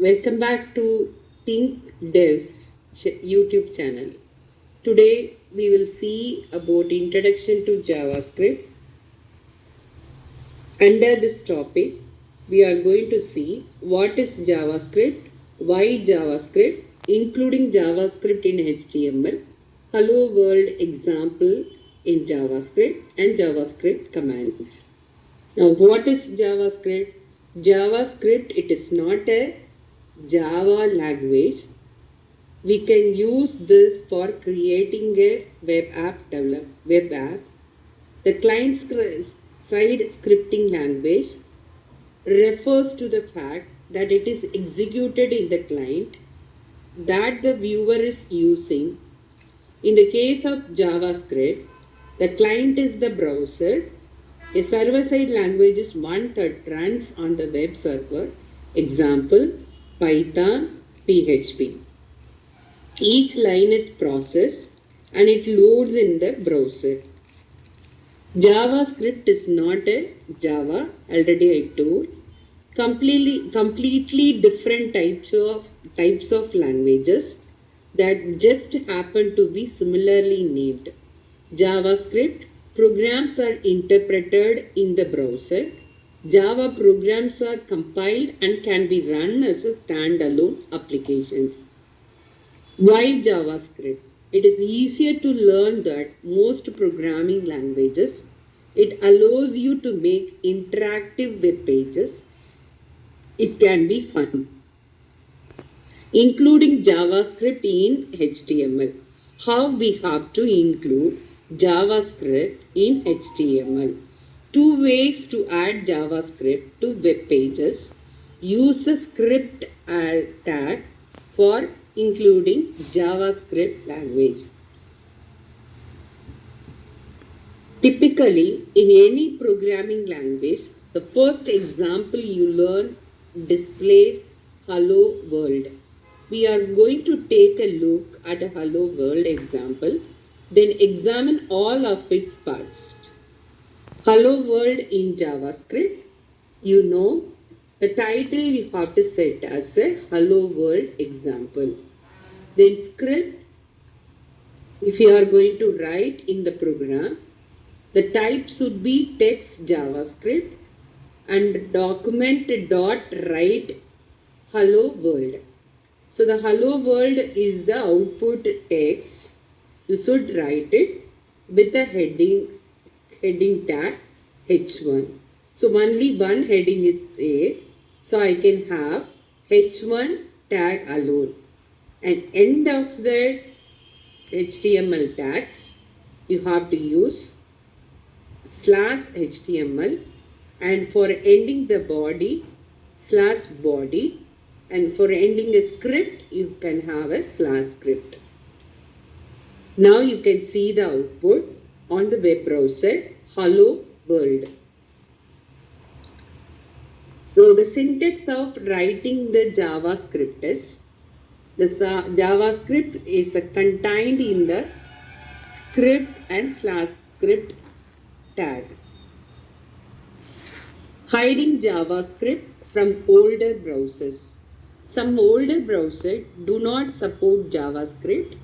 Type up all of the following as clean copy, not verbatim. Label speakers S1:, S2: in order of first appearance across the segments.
S1: Welcome back to Think Dev's YouTube channel. Today we will see about introduction to JavaScript. Under this topic, we are going to see what is JavaScript, why JavaScript, including JavaScript in HTML, Hello World example in JavaScript and JavaScript commands. Now, what is JavaScript? JavaScript, it is not a Java language. We can use this for creating a web app. The client-side scripting language refers to the fact that it is executed in the client that the viewer is using. In the case of JavaScript, the client is the browser. A server-side language is one that runs on the web server. Example, Python, PHP. Each line is processed and it loads in the browser. JavaScript is not a Java, already I told. Completely different types of languages that just happen to be similarly named. JavaScript programs are interpreted in the browser. Java programs are compiled and can be run as a standalone applications. Why JavaScript? It is easier to learn than most programming languages. It allows you to make interactive web pages. It can be fun, including JavaScript in HTML. How we have to include JavaScript in HTML? Two ways to add JavaScript to web pages. Use the script tag for including JavaScript language. Typically, in any programming language, the first example you learn displays Hello World. We are going to take a look at a Hello World example, then examine all of its parts. Hello World in JavaScript, you know, the title you have to set as a Hello World example. Then script, if you are going to write in the program, the type should be text JavaScript and document dot write hello world. So the hello world is the output text. You should write it with a heading tag h1. So only one heading is there. So I can have h1 tag alone. And end of the HTML tags, you have to use /HTML, and for ending the body, /body, and for ending a script, you can have a /script. Now you can see the output on the web browser, hello world. So the syntax of writing the JavaScript is, the JavaScript is contained in the script and /script tag. Hiding JavaScript from older browsers. Some older browsers do not support JavaScript.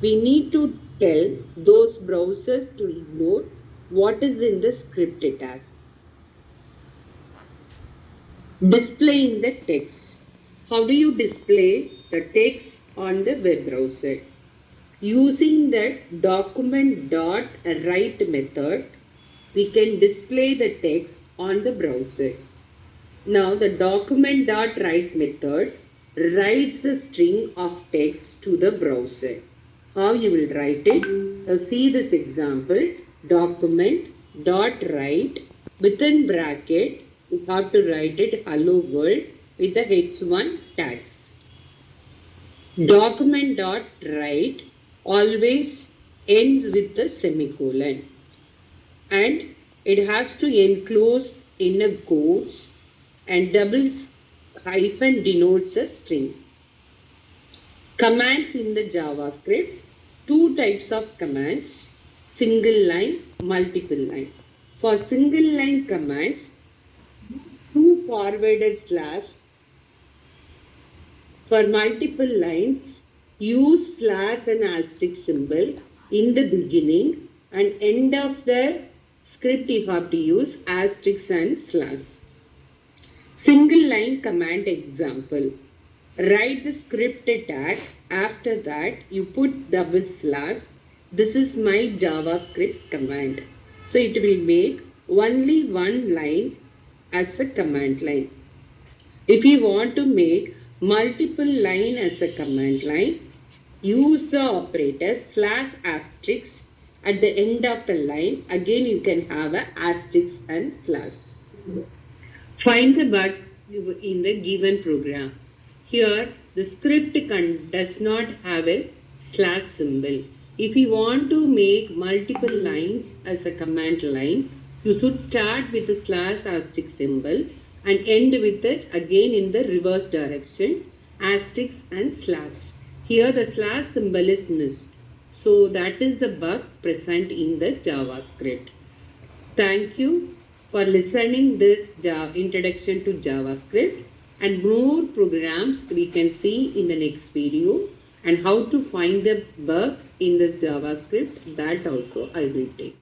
S1: We need to tell those browsers to ignore what is in the script tag. Displaying the text. How do you display the text on the web browser? Using the document.write method, we can display the text on the browser. Now the document.write method writes the string of text to the browser. How you will write it? Now see this example, document.write within bracket, you have to write it hello world with the h1 tags. Document.write always ends with the semicolon and it has to enclose in a quotes and double hyphen denotes a string. Commands in the JavaScript, two types of commands, single line, multiple line. For single line commands, two forwarded slash For multiple lines, use slash and asterisk symbol in the beginning and end of the script you have to use asterisk and slash. Single line command example. Write the script tag. After that, you put double slash. This is my JavaScript command. So it will make only one line as a command line. If you want to make multiple line as a command line, use the operator slash asterisk at the end of the line. Again, you can have a asterisk and slash. Find the bug in the given program. Here, the script does not have a slash symbol. If you want to make multiple lines as a command line, you should start with the slash asterisk symbol and end with it again in the reverse direction, asterisk and slash. Here the slash symbol is missed. So that is the bug present in the JavaScript. Thank you for listening this introduction to JavaScript, and more programs we can see in the next video, and how to find the bug in the JavaScript, that also I will take.